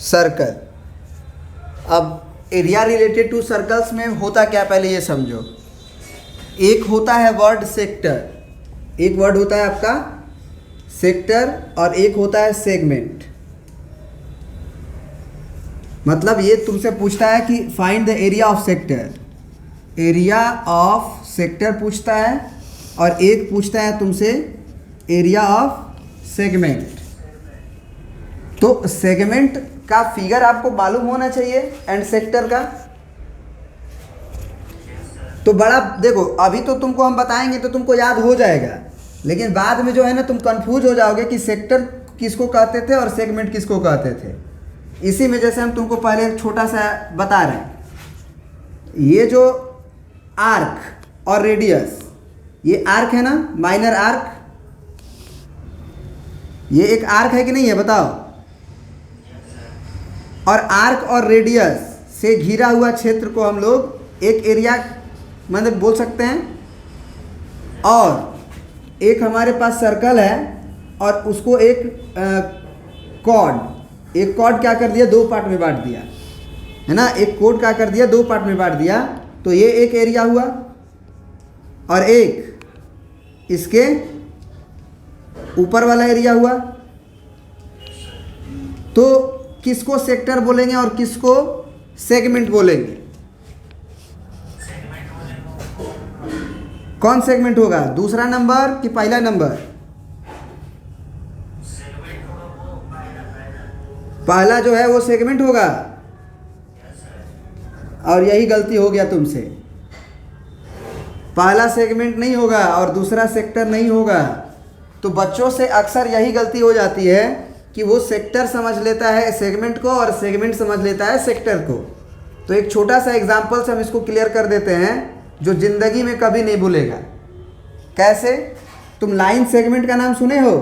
Circle. अब area related to circles में होता क्या, पहले ये समझो। एक होता है वर्ड सेक्टर, एक वर्ड होता है आपका सेक्टर और एक होता है सेगमेंट। मतलब ये तुमसे पूछता है कि find the area of sector, area of sector पूछता है, और एक पूछता है तुमसे एरिया ऑफ सेगमेंट। तो सेगमेंट का फिगर आपको मालूम होना चाहिए एंड सेक्टर का। तो बड़ा देखो, अभी तो तुमको हम बताएंगे तो तुमको याद हो जाएगा, लेकिन बाद में जो है ना तुम कंफ्यूज हो जाओगे कि सेक्टर किसको कहते थे और सेगमेंट किसको कहते थे। इसी में जैसे हम तुमको पहले एक छोटा सा बता रहे हैं, ये जो आर्क और रेडियस, ये आर्क है ना, माइनर आर्क, ये एक आर्क है कि नहीं है बताओ। और आर्क और रेडियस से घिरा हुआ क्षेत्र को हम लोग एक एरिया मतलब बोल सकते हैं। और एक हमारे पास सर्कल है और उसको एक कॉर्ड क्या कर दिया, दो पार्ट में बांट दिया है ना। एक कोड क्या कर दिया, दो पार्ट में बांट दिया। तो ये एक एरिया हुआ और एक इसके ऊपर वाला एरिया हुआ। तो किसको सेक्टर बोलेंगे और किसको सेगमेंट बोलेंगे? कौन सेगमेंट होगा, दूसरा नंबर कि पहला नंबर? पहला जो है वो सेगमेंट होगा। और यही गलती हो गया तुमसे, पहला सेगमेंट नहीं होगा और दूसरा सेक्टर नहीं होगा। तो बच्चों से अक्सर यही गलती हो जाती है कि वो सेक्टर समझ लेता है सेगमेंट को और सेगमेंट समझ लेता है सेक्टर को। तो एक छोटा सा एग्जांपल से हम इसको क्लियर कर देते हैं, जो ज़िंदगी में कभी नहीं भूलेगा। कैसे? तुम लाइन सेगमेंट का नाम सुने हो?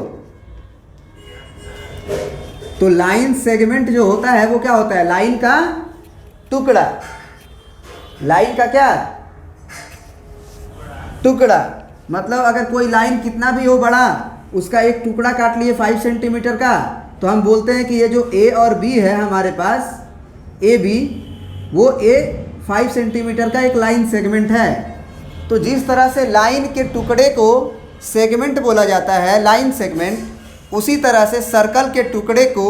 तो लाइन सेगमेंट जो होता है वो क्या होता है, लाइन का टुकड़ा। लाइन का क्या टुकड़ा? मतलब अगर कोई लाइन कितना भी हो बड़ा, उसका एक टुकड़ा काट लिए 5 सेंटीमीटर का, तो हम बोलते हैं कि ये जो ए और बी है हमारे पास, ए बी, वो ए 5 सेंटीमीटर का एक लाइन सेगमेंट है। तो जिस तरह से लाइन के टुकड़े को सेगमेंट बोला जाता है, लाइन सेगमेंट, उसी तरह से सर्कल के टुकड़े को,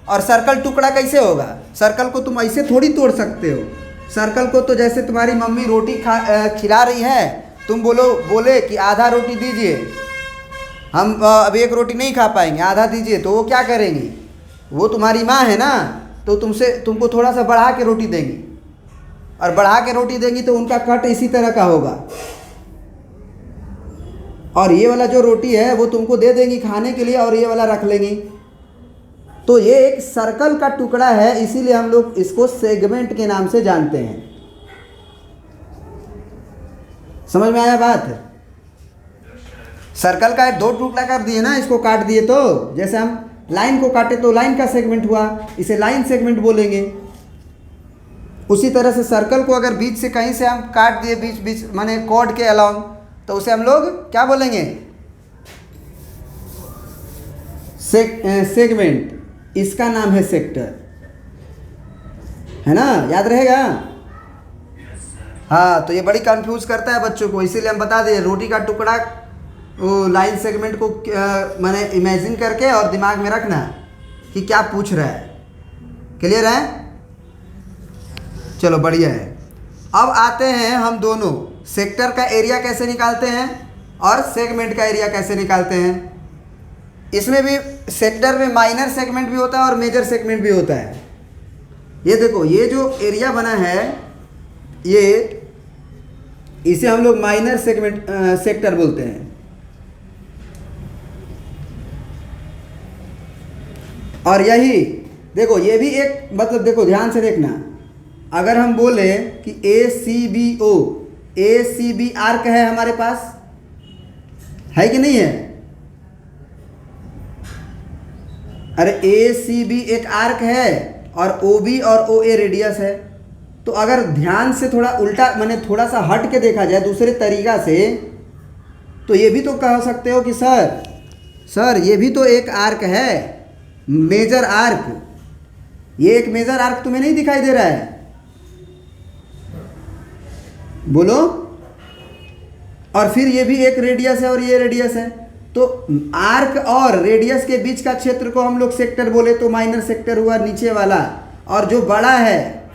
और सर्कल टुकड़ा कैसे होगा? सर्कल को तुम ऐसे थोड़ी तोड़ सकते हो। सर्कल को तो जैसे तुम्हारी मम्मी रोटी खिला रही है, तुम बोले कि आधा रोटी दीजिए, हम अब एक रोटी नहीं खा पाएंगे, आधा दीजिए, तो वो क्या करेंगी? वो तुम्हारी माँ है ना, तो तुमको थोड़ा सा बढ़ा के रोटी देंगी, और बढ़ा के रोटी देंगी तो उनका कट इसी तरह का होगा। और ये वाला जो रोटी है वो तुमको दे देंगी खाने के लिए, और ये वाला रख लेंगी। तो ये एक सर्कल का टुकड़ा है, इसीलिए हम लोग इसको सेगमेंट के नाम से जानते हैं। समझ में आया बात? सर्कल का दो टुकड़ा कर दिए ना, इसको काट दिए, तो जैसे हम लाइन को काटे तो लाइन का सेगमेंट हुआ, इसे लाइन सेगमेंट बोलेंगे। उसी तरह से सर्कल को अगर बीच से कहीं से हम काट दिए, बीच माने कॉर्ड के अलाउंग, तो उसे हम लोग क्या बोलेंगे? सेगमेंट। इसका नाम है सेक्टर, है ना, याद रहेगा? हाँ, तो ये बड़ी कंफ्यूज करता है बच्चों को, इसीलिए हम बता दें, रोटी का टुकड़ा वो लाइन सेगमेंट को मैंने इमेजिन करके और दिमाग में रखना कि क्या पूछ रहा है। क्लियर है? चलो बढ़िया है। अब आते हैं हम दोनों, सेक्टर का एरिया कैसे निकालते हैं और सेगमेंट का एरिया कैसे निकालते हैं। इसमें भी सेक्टर में माइनर सेगमेंट भी होता है और मेजर सेगमेंट भी होता है। ये देखो, ये जो एरिया बना है, ये इसे हम लोग माइनर सेगमेंट सेक्टर बोलते हैं। और यही देखो, ये भी एक मतलब देखो ध्यान से देखना, अगर हम बोले कि ए सी बी आर्क है हमारे पास, है कि नहीं है? अरे ए सी बी एक आर्क है और ओ बी और ओ ए रेडियस है। तो अगर ध्यान से थोड़ा उल्टा माने थोड़ा सा हट के देखा जाए दूसरे तरीका से, तो ये भी तो कह सकते हो कि सर ये भी तो एक आर्क है, मेजर आर्क। ये एक मेजर आर्क तुम्हें नहीं दिखाई दे रहा है? बोलो। और फिर ये भी एक रेडियस है और ये रेडियस है, तो आर्क और रेडियस के बीच का क्षेत्र को हम लोग सेक्टर बोले तो माइनर सेक्टर हुआ नीचे वाला, और जो बड़ा है,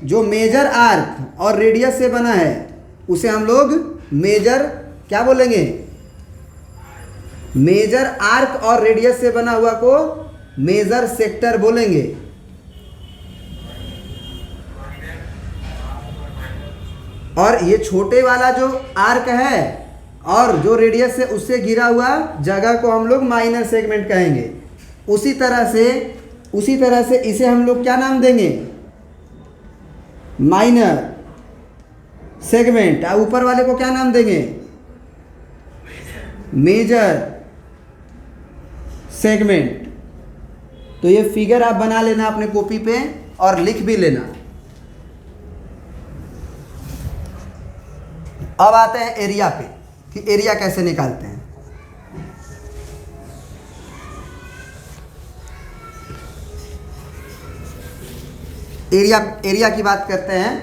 जो मेजर आर्क और रेडियस से बना है, उसे हम लोग मेजर क्या बोलेंगे? मेजर आर्क और रेडियस से बना हुआ को मेजर सेक्टर बोलेंगे। और ये छोटे वाला जो आर्क है और जो रेडियस से उससे घिरा हुआ जगह को हम लोग माइनर सेगमेंट कहेंगे। उसी तरह से इसे हम लोग क्या नाम देंगे? Minor segment. और ऊपर वाले को क्या नाम देंगे? Major segment. तो ये फिगर आप बना लेना अपने कॉपी पे और लिख भी लेना। अब आते हैं एरिया पे कि एरिया कैसे निकालते हैं। एरिया की बात करते हैं।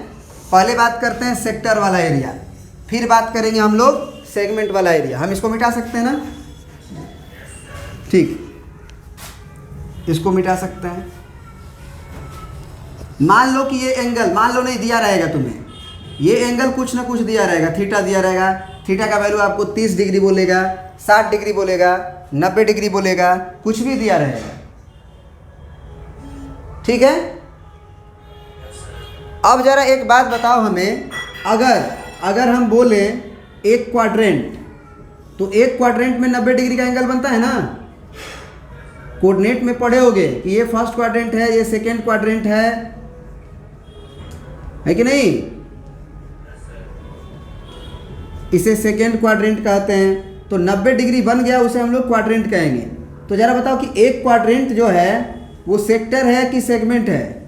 पहले बात करते हैं सेक्टर वाला एरिया, फिर बात करेंगे हम लोग सेगमेंट वाला एरिया। हम इसको मिटा सकते हैं ना? ठीक, इसको मिटा सकते हैं। मान लो कि ये एंगल, मान लो नहीं दिया रहेगा तुम्हें, ये एंगल कुछ ना कुछ दिया रहेगा, थीटा दिया रहेगा। थीटा का वैल्यू आपको 30 डिग्री बोलेगा, 60 डिग्री बोलेगा, 90 डिग्री बोलेगा, कुछ भी दिया रहेगा। ठीक है। अब जरा एक बात बताओ हमें, अगर हम बोले एक क्वाड्रेंट, तो एक क्वाड्रेंट में 90 डिग्री का एंगल बनता है ना? कोऑर्डिनेट में पढ़े होगे कि ये फर्स्ट क्वाड्रेंट है, ये सेकेंड क्वाड्रेंट है कि नहीं? इसे सेकेंड क्वाड्रेंट कहते हैं। तो 90 डिग्री बन गया, उसे हम लोग क्वाड्रेंट कहेंगे। तो जरा बताओ कि एक क्वाड्रेंट जो है वो सेक्टर है कि सेगमेंट है?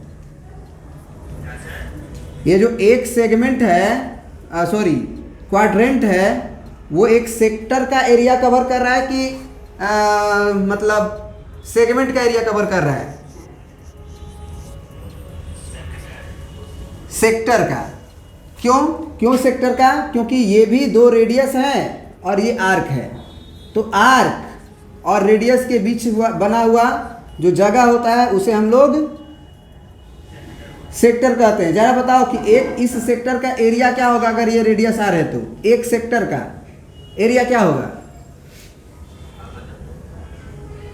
ये जो एक सेगमेंट है, क्वाड्रेंट है, वो एक सेक्टर का एरिया कवर कर रहा है कि मतलब सेगमेंट का एरिया कवर कर रहा है? सेक्टर का। क्यों सेक्टर का? क्योंकि ये भी दो रेडियस हैं और ये आर्क है। तो आर्क और रेडियस के बीच बना हुआ जो जगह होता है उसे हम लोग सेक्टर कहते हैं। जरा बताओ कि एक इस सेक्टर का एरिया क्या होगा अगर ये रेडियस आर है तो? एक सेक्टर का एरिया क्या होगा?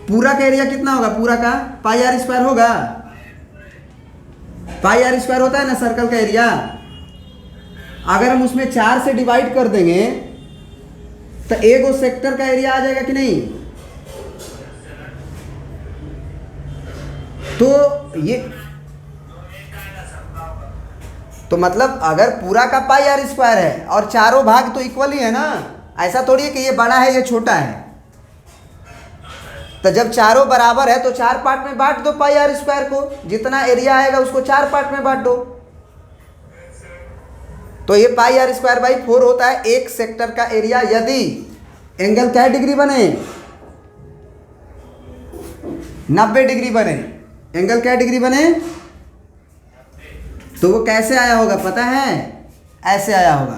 पूरा का एरिया कितना होगा? पूरा का पाई आर स्क्वायर होगा। पाई आर स्क्वायर होता है ना सर्कल का एरिया। अगर हम उसमें 4 से डिवाइड कर देंगे तो एक वो सेक्टर का एरिया आ जाएगा कि नहीं? तो मतलब अगर पूरा का पाई आर स्क्वायर है और चारों भाग तो इक्वल ही है ना। ऐसा थोड़ी है कि ये बड़ा है ये छोटा है। तो जब चारों बराबर है तो 4 पार्ट में बांट दो पाई आर स्क्वायर को। जितना एरिया आएगा उसको 4 पार्ट में बांट दो। तो ये पाई आर स्क्वायर बाई 4 होता है एक सेक्टर का एरिया। यदि एंगल क्या डिग्री बने? 90 डिग्री बने। एंगल क्या डिग्री बने? तो वो कैसे आया होगा पता है? ऐसे आया होगा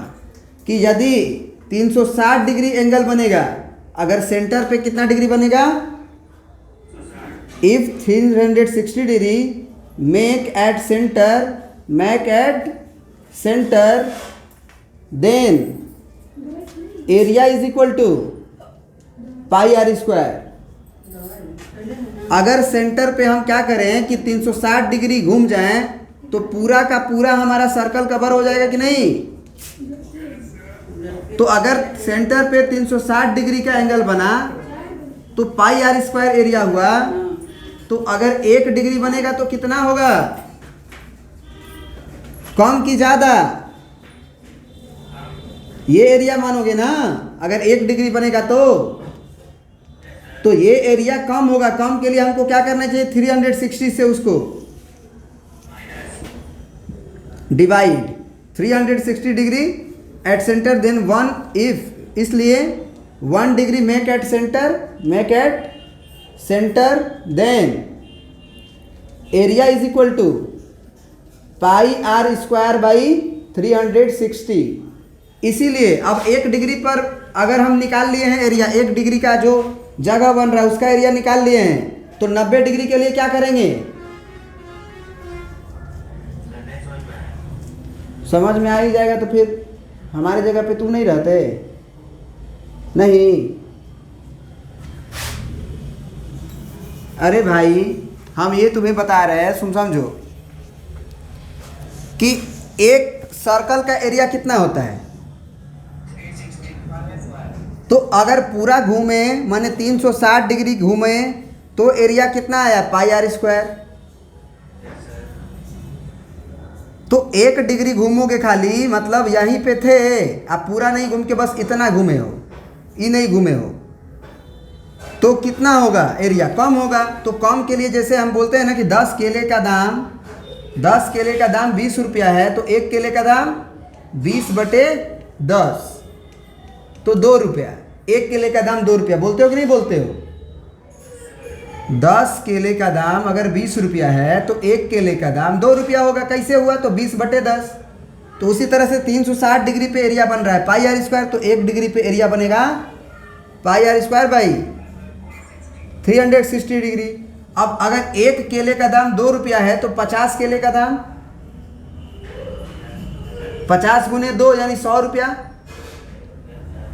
कि यदि 360 डिग्री एंगल बनेगा, अगर सेंटर पे कितना डिग्री बनेगा? If 360 degree make at centre then area is equal to pi r square. अगर सेंटर पे हम क्या करें कि 360 डिग्री घूम जाएं तो पूरा का पूरा हमारा सर्कल कवर हो जाएगा कि नहीं? तो अगर सेंटर पे 360 डिग्री का एंगल बना तो पाई आर स्क्वायर एरिया हुआ। तो अगर 1 डिग्री बनेगा तो कितना होगा? कम कि ज़्यादा? ये एरिया मानोगे ना। अगर 1 डिग्री बनेगा तो ये एरिया कम होगा। कम के लिए हमको क्या करना चाहिए? 360 से उसको divide. 360 degree at centre then 1 if, इसलिए 1 degree make at centre then area is equal to pi r square by 360। इसीलिए अब 1 डिग्री पर अगर हम निकाल लिए हैं एरिया, 1 डिग्री का जो जगह बन रहा है उसका एरिया निकाल लिए हैं, तो 90 डिग्री के लिए क्या करेंगे? समझ में आ ही जाएगा। तो फिर हमारी जगह पे तुम नहीं रहते? नहीं। अरे भाई हम ये तुम्हें बता रहे हैं, समझो कि एक सर्कल का एरिया कितना होता है। तो अगर पूरा घूमे माने 360 डिग्री घूमे तो एरिया कितना आया? पाई आर स्क्वायर। तो 1 डिग्री घूमोगे खाली, मतलब यहीं पे थे, आप पूरा नहीं घूम के बस इतना घूमे हो, ये नहीं घूमे हो, तो कितना होगा एरिया? कम होगा। तो कम के लिए जैसे हम बोलते हैं ना कि 10 केले का दाम 20 रुपया है, तो 1 केले का दाम 20/10 तो 2 रुपया। 1 केले का दाम 2 रुपया, बोलते हो कि नहीं बोलते हो? 10 केले का दाम अगर 20 रुपया है तो 1 केले का दाम 2 रुपया होगा। कैसे हुआ? तो 20/10। तो उसी तरह से 360 डिग्री पे एरिया बन रहा है पाई आर स्क्वायर, तो 1 डिग्री पे एरिया बनेगा पाई आर स्क्वायर बाई 360 डिग्री। अब अगर 1 केले का दाम 2 रुपया है तो 50 केले का दाम 50 गुने 2 यानी 100 रुपया।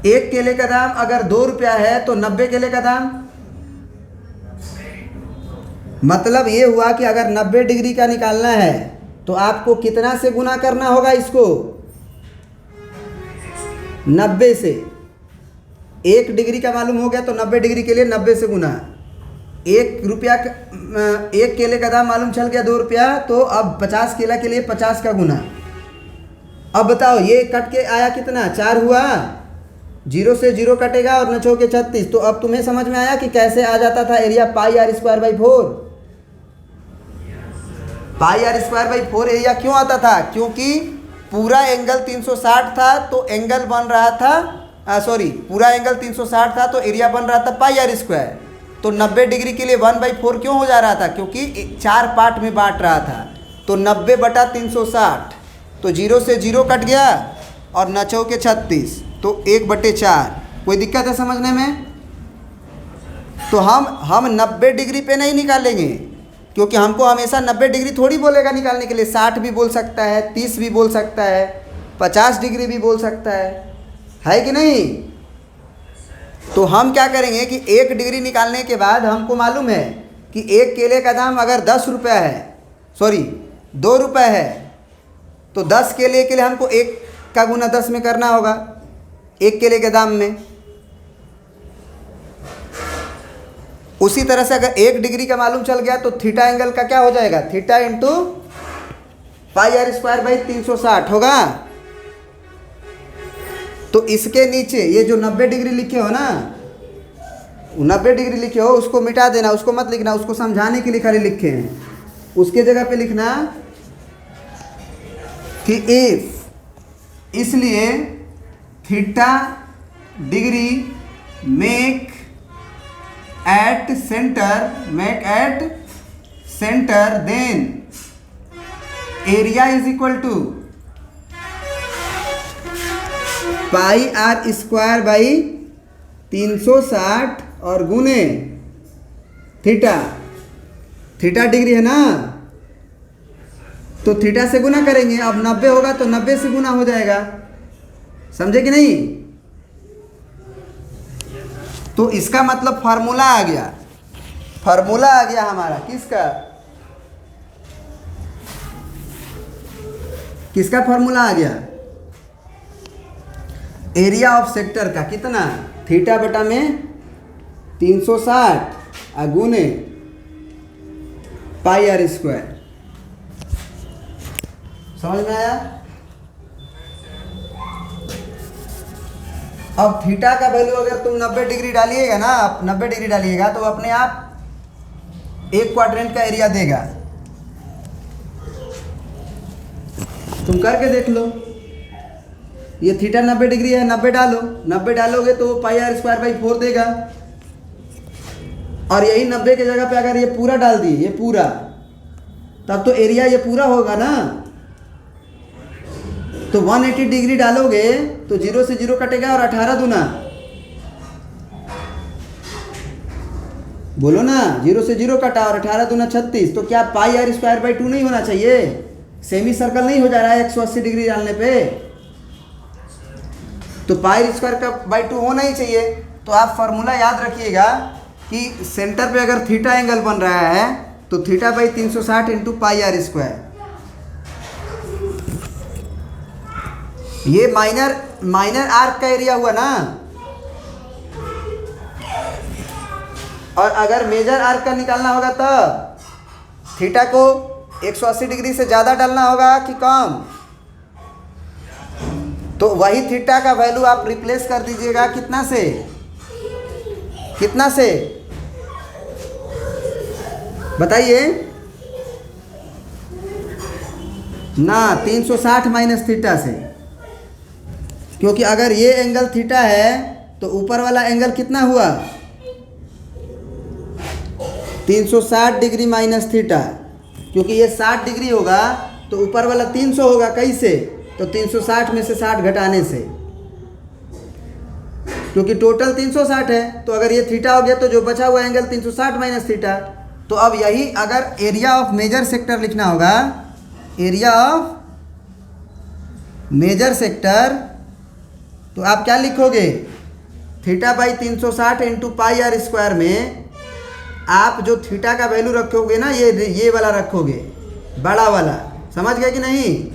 1 केले का दाम अगर 2 रुपया है तो 90 केले का दाम। मतलब ये हुआ कि अगर 90 डिग्री का निकालना है तो आपको कितना से गुना करना होगा इसको? 90 से। 1 डिग्री का मालूम हो गया तो 90 डिग्री के लिए 90 से गुना। 1 केले का दाम मालूम चल गया 2 रुपया, तो अब 50 केला के लिए 50 का गुना। अब बताओ ये कट के आया कितना? 4 हुआ, 0 से 0 कटेगा और नचो के 36। तो अब तुम्हें समझ में आया कि कैसे आ जाता था area pi r square by 4। Pi r square by 4 area क्यों आता था? क्योंकि पूरा एंगल 360 था तो एंगल बन रहा था, पूरा एंगल 360 था तो एरिया बन रहा था पाई आर स्क्वायर। तो 90 डिग्री के लिए 1/4 क्यों हो जा रहा था? क्योंकि 4 पार्ट में बांट रहा था। तो 90/360, तो 0 से 0 कट गया और नचो के 36, तो 1/4। कोई दिक्कत है समझने में? तो हम 90 डिग्री पे नहीं निकालेंगे, क्योंकि हमको हमेशा 90 डिग्री थोड़ी बोलेगा निकालने के लिए। 60 भी बोल सकता है, 30 भी बोल सकता है, 50 डिग्री भी बोल सकता है कि नहीं? तो हम क्या करेंगे कि 1 डिग्री निकालने के बाद हमको मालूम है कि 1 केले का दाम अगर 10 रुपया है, 2 रुपये है, तो 10 केले के लिए हमको 1 का गुना 10 में करना होगा 1 केले के दाम में। उसी तरह से अगर 1 डिग्री का मालूम चल गया तो थीटा एंगल का क्या हो जाएगा? Theta into pi r square by 360 होगा। तो इसके नीचे ये जो 90 डिग्री लिखे हो ना, 90 डिग्री लिखे हो उसको मिटा देना, उसको मत लिखना, उसको समझाने के लिए खाली लिखे हैं। उसके जगह पे लिखना कि इफ, इसलिए theta degree make at centre then area is equal to pi r square by 360 और गुने थीटा डिग्री है ना, तो थीटा से गुना करेंगे। अब 90 होगा तो 90 से गुना हो जाएगा। समझे कि नहीं? तो इसका मतलब फार्मूला आ गया हमारा। किसका फार्मूला आ गया? एरिया ऑफ सेक्टर का। कितना? थीटा बटा में 360 गुने पाई आर स्क्वायर। समझ में आया? अब थीटा का वैल्यू अगर तुम 90 डिग्री डालिएगा ना, 90 डिग्री डालिएगा तो अपने आप 1 क्वाड्रेंट का एरिया देगा। तुम करके देख लो। ये थीटा 90 डिग्री है, 90 डालो, 90 डालोगे तो पाई आर स्क्वायर बाई 4 देगा। और यही 90 की जगह पे अगर ये पूरा डाल दिए, ये पूरा, तब तो एरिया ये पूरा होगा ना। तो 180 डिग्री डालोगे तो 0 से 0 कटेगा और 18 दूना, बोलो ना, 0 से 0 कटा और 18 दूना 36। तो क्या पाई आर स्क्वायर बाई 2 नहीं होना चाहिए? सेमी सर्कल नहीं हो जा रहा है 180 डिग्री डालने पे? तो पाई स्क्वायर का बाई 2 होना ही चाहिए। तो आप फार्मूला याद रखिएगा कि सेंटर पे अगर थीटा एंगल बन रहा है तो theta by 360 into pi r square. ये माइनर आर्क का एरिया हुआ ना। और अगर मेजर आर्क का निकालना होगा तब थीटा को 180 डिग्री से ज़्यादा डालना होगा कि कम? तो वही थीटा का वैल्यू आप रिप्लेस कर दीजिएगा कितना से, कितना से बताइए ना? 360 माइनस थीटा से, क्योंकि अगर ये एंगल थीटा है तो ऊपर वाला एंगल कितना हुआ? 360 डिग्री माइनस थीटा, क्योंकि ये 60 डिग्री होगा तो ऊपर वाला 300 होगा। कैसे? तो 360 में से 60 घटाने से, क्योंकि टोटल 360 है। तो अगर ये थीटा हो गया तो जो बचा हुआ एंगल 360 माइनस थीटा। तो अब यही अगर एरिया ऑफ मेजर सेक्टर लिखना होगा, एरिया ऑफ मेजर सेक्टर, तो आप क्या लिखोगे? Theta by 360 into pi r square में आप जो थीटा का वैल्यू रखोगे ना, ये वाला रखोगे, बड़ा वाला। समझ गए कि नहीं?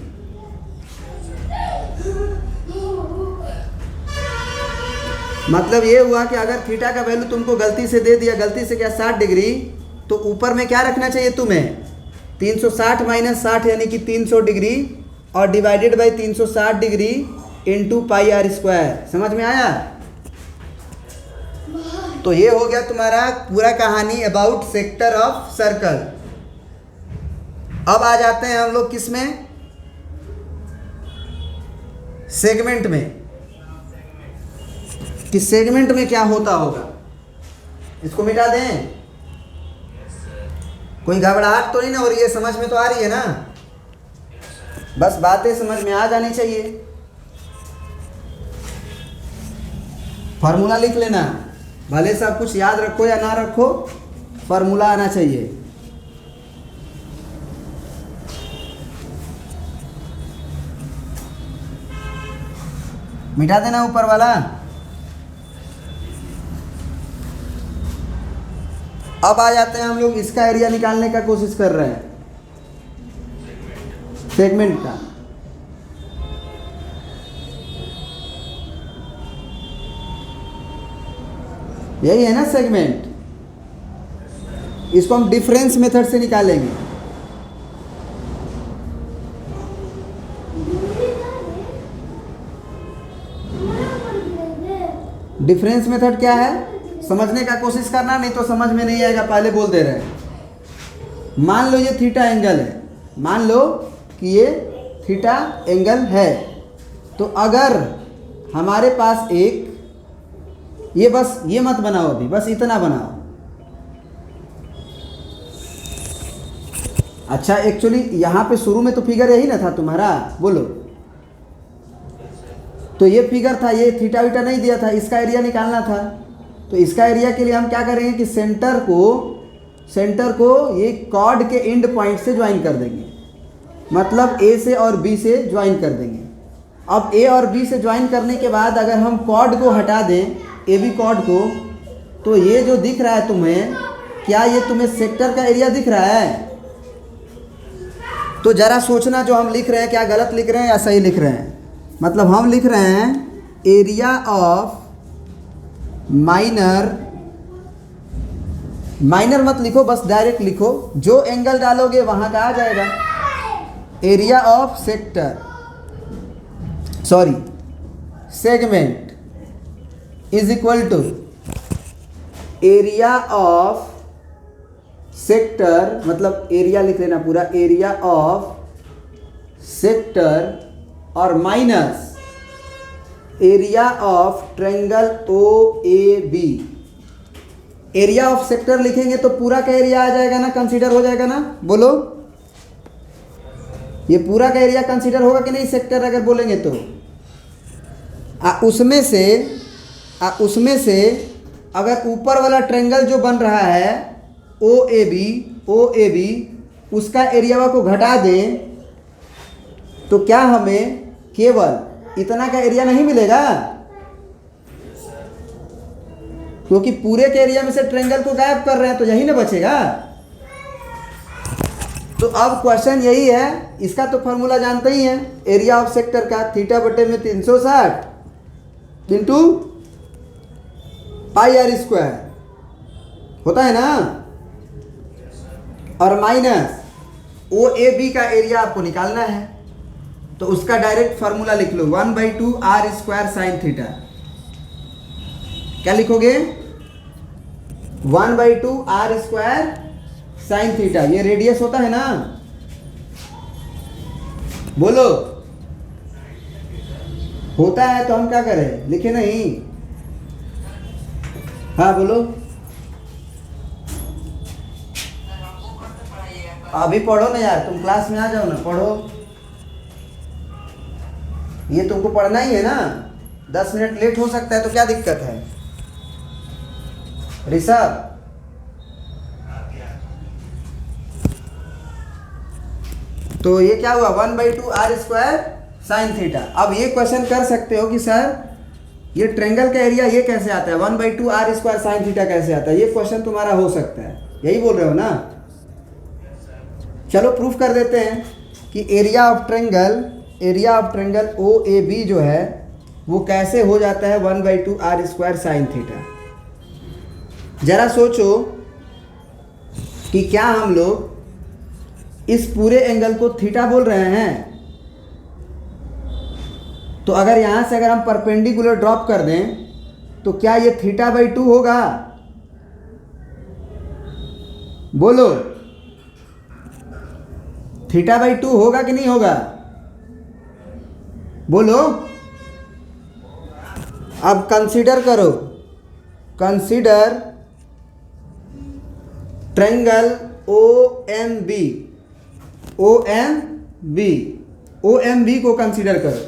मतलब ये हुआ कि अगर थीटा का वैल्यू तुमको गलती से दे दिया, गलती से क्या 60 डिग्री, तो ऊपर में क्या रखना चाहिए तुम्हें? 360 माइनस 60 यानी कि 300 डिग्री और divided by 360 degree into pi r square. समझ में आया? तो ये हो गया तुम्हारा पूरा कहानी अबाउट सेक्टर ऑफ सर्कल। अब आ जाते हैं हम लोग किस में? सेगमेंट में। कि सेगमेंट में क्या होता होगा। इसको मिटा दें? कोई घबराहट तो नहीं ना हो रही है? समझ में तो आ रही है ना? बस बातें समझ में आ जानी चाहिए। फार्मूला लिख लेना, भले सब कुछ याद रखो या ना रखो, फार्मूला आना चाहिए। मिटा देना ऊपर वाला। अब आ जाते हैं हम लोग, इसका एरिया निकालने का कोशिश कर रहे हैं, सेगमेंट का। यही है ना सेगमेंट। इसको हम डिफरेंस मेथड से निकालेंगे। डिफरेंस मेथड क्या है? समझने का कोशिश करना, नहीं तो समझ में नहीं आएगा, पहले बोल दे रहे हैं। मान लो ये थीटा एंगल है, मान लो कि ये थीटा एंगल है। तो अगर हमारे पास एक, ये बस ये मत बनाओ अभी, बस इतना बनाओ। अच्छा, एक्चुअली यहाँ पे शुरू में तो फिगर यही ना था तुम्हारा, बोलो। तो ये फिगर था, ये थीटा वीटा नहीं दिया था, इसका एरिया निकालना था। तो इसका एरिया के लिए हम क्या करेंगे कि सेंटर को ये कॉर्ड के एंड पॉइंट से ज्वाइन कर देंगे, मतलब ए से और बी से ज्वाइन कर देंगे। अब ए और बी से ज्वाइन करने के बाद अगर हम कॉर्ड को हटा दें, ए बी कॉर्ड को, तो ये जो दिख रहा है तुम्हें, क्या ये तुम्हें सेक्टर का एरिया दिख रहा है? तो ज़रा सोचना, जो हम लिख रहे हैं क्या गलत लिख रहे हैं या सही लिख रहे हैं। मतलब हम लिख रहे हैं एरिया ऑफ माइनर मत लिखो, बस डायरेक्ट लिखो, जो एंगल डालोगे वहाँ का आ जाएगा। Area of segment is equal to area of sector, मतलब एरिया लिख लेना पूरा, एरिया ऑफ सेक्टर और minus area of triangle O A B. Area of sector लिखेंगे तो पूरा का एरिया आ जाएगा ना, कंसीडर हो जाएगा ना, बोलो। ये पूरा का एरिया कंसीडर होगा कि नहीं सेक्टर अगर बोलेंगे तो। उसमें से अगर ऊपर वाला ट्रायंगल जो बन रहा है ओ ए बी उसका एरिया को घटा दें तो क्या हमें केवल इतना का एरिया नहीं मिलेगा, क्योंकि पूरे के एरिया में से ट्रायंगल को गायब कर रहे हैं तो यही ना बचेगा। तो अब क्वेश्चन यही है, इसका तो फॉर्मूला जानते ही हैं, एरिया ऑफ सेक्टर का थीटा बटे में 360 इंटू पाई आर स्क्वायर होता है ना, और माइनस ओ ए बी का एरिया आपको निकालना है तो उसका डायरेक्ट फार्मूला लिख लो 1/2 आर स्क्वायर साइन थीटा। क्या लिखोगे? 1/2 आर स्क्वायर साइन थीटा। ये रेडियस होता है ना, बोलो होता है तो हम क्या करें, लिखे नहीं? हाँ बोलो। अभी पढ़ो ना यार, तुम क्लास में आ जाओ ना, पढ़ो। ये तुमको पढ़ना ही है ना, 10 मिनट लेट हो सकता है तो क्या दिक्कत है ऋषभ? तो ये क्या हुआ 1/2 आर स्क्वायर साइन थीटा। अब ये क्वेश्चन कर सकते हो कि सर ये ट्रायंगल का एरिया ये कैसे आता है, 1/2 आर स्क्वायर साइन थीटा कैसे आता है, ये क्वेश्चन तुम्हारा हो सकता है, यही बोल रहे हो ना? चलो प्रूफ कर देते हैं कि area of triangle O A B जो है वो कैसे हो जाता है 1/2 आर स्क्वायर साइन थीटा। जरा सोचो कि क्या हम लोग इस पूरे एंगल को थीटा बोल रहे हैं, तो अगर यहाँ से अगर हम परपेंडिकुलर ड्रॉप कर दें तो क्या ये θ/2 होगा? बोलो θ/2 होगा कि नहीं होगा? बोलो। अब कंसीडर करो, consider triangle O M B को कंसीडर करो।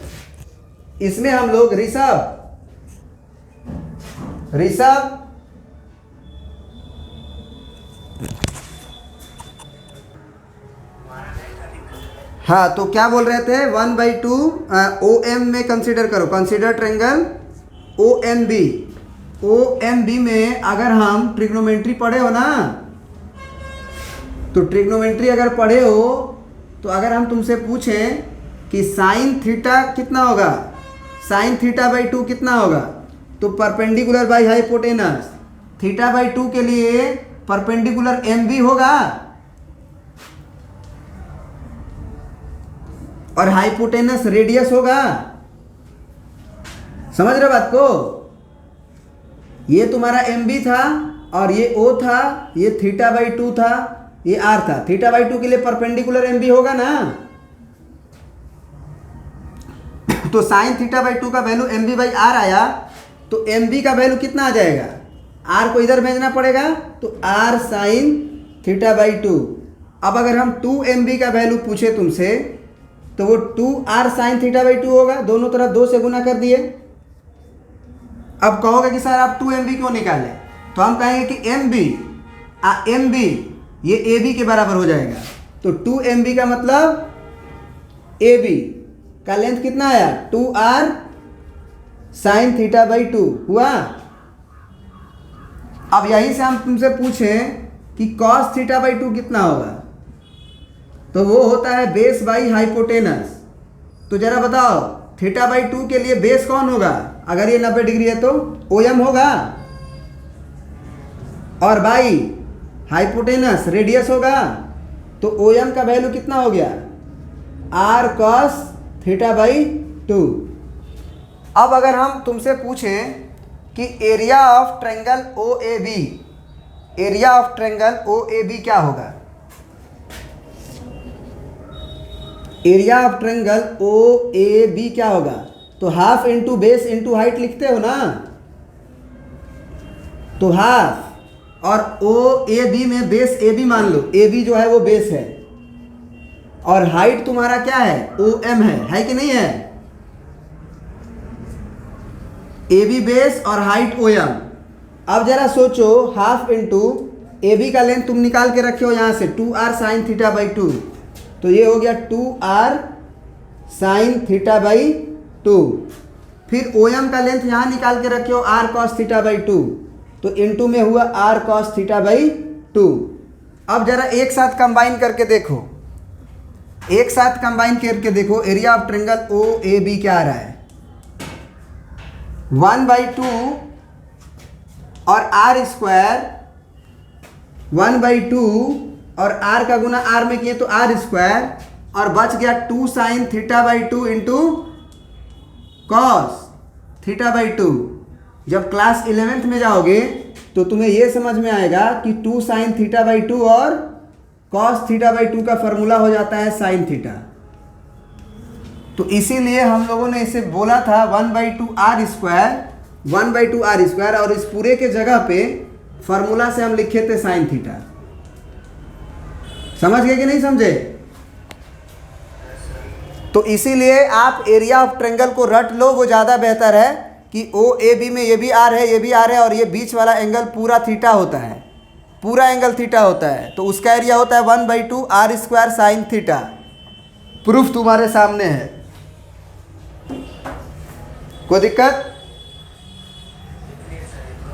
इसमें हम लोग ऋषभ हाँ, तो क्या बोल रहे थे 1/2 ओ एम में कंसीडर करो, consider triangle O M B में अगर हम ट्रिग्नोमेट्री पढ़े हो ना, तो ट्रिग्नोमेट्री अगर पढ़े हो तो अगर हम तुमसे पूछें कि साइन थीटा कितना होगा, साइन θ/2 कितना होगा, तो परपेंडिकुलर बाई हाइपोटेनस θ/2 के लिए परपेंडिकुलर एम बी होगा और हाइपोटेनस रेडियस होगा। समझ रहे बात को? ये तुम्हारा एम बी था और ये ओ था, ये θ/2 था, ये आर था। θ/2 के लिए परपेंडिकुलर एम बी होगा ना, तो साइन θ/2 का value M B by r आया, तो एम बी का वैल्यू कितना आ जाएगा, आर को इधर भेजना पड़ेगा तो आर साइन θ/2। अब अगर हम 2 एम बी का वैल्यू पूछे तुमसे तो वो 2 आर साइन θ/2 होगा, दोनों तरफ 2 से गुना कर दिए। अब कहोगे कि सर आप 2 एम बी क्यों निकाले, तो हम कहेंगे कि एम बी ये ए बी के बराबर हो जाएगा, तो 2 एम बी का मतलब ए बी का लेंथ कितना आया 2r साइन θ/2 हुआ। अब यहीं से हम तुमसे पूछें कि cos θ/2 कितना होगा, तो वो होता है बेस बाई हाइपोटेनस। तो जरा बताओ θ/2 के लिए बेस कौन होगा, अगर ये 90 डिग्री है तो OM होगा, और बाई हाइपोटेनस रेडियस होगा, तो OM का वैल्यू कितना हो गया r cos θ/2। अब अगर हम तुमसे पूछें कि area of triangle O A B क्या होगा, area of triangle O A B क्या होगा, तो half into base into height लिखते हो ना, तो हाफ और ओ ए बी में बेस ए बी मान लो, ए बी जो है वो बेस है, और हाइट तुम्हारा क्या है, OM है कि नहीं है? AB बेस और हाइट OM। अब जरा सोचो, हाफ इंटू AB का लेंथ तुम निकाल के रखे हो यहाँ से 2r साइन थीटा बाई 2, तो ये हो गया 2r साइन थीटा बाई 2। फिर OM का लेंथ यहाँ निकाल के रखे हो r cos थीटा बाई 2, तो इनटू में हुआ r cos थीटा बाई 2। अब जरा एक साथ कंबाइन करके देखो, एक साथ कंबाइन करके देखो, एरिया ऑफ ट्रायंगल OAB क्या आ रहा है, 1/2 और r स्क्वायर 1/2 और r का गुना r में किए तो r स्क्वायर, और बच गया 2 sine theta by 2 into cos theta by 2। जब क्लास 11th में जाओगे तो तुम्हें यह समझ में आएगा कि 2 साइन थीटा बाई 2 और कॉस थीटा बाई 2 का फॉर्मूला हो जाता है साइन थीटा। तो इसीलिए हम लोगों ने इसे बोला था 1/2 r स्क्वायर, 1/2 r स्क्वायर, और इस पूरे के जगह पे फॉर्मूला से हम लिखे थे साइन थीटा। समझ गए कि नहीं समझे? तो इसीलिए आप एरिया ऑफ ट्रायंगल को रट लो, वो ज़्यादा बेहतर है कि OAB में ये भी आर है, ये भी आर है, और ये बीच वाला एंगल पूरा थीटा होता है, पूरा एंगल थीटा होता है, तो उसका एरिया होता है 1/2 r square sine theta. Proof तुम्हारे सामने है, कोई दिक्कत?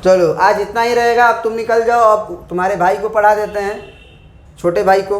चलो आज इतना ही रहेगा, अब तुम निकल जाओ, अब तुम्हारे भाई को पढ़ा देते हैं, छोटे भाई को।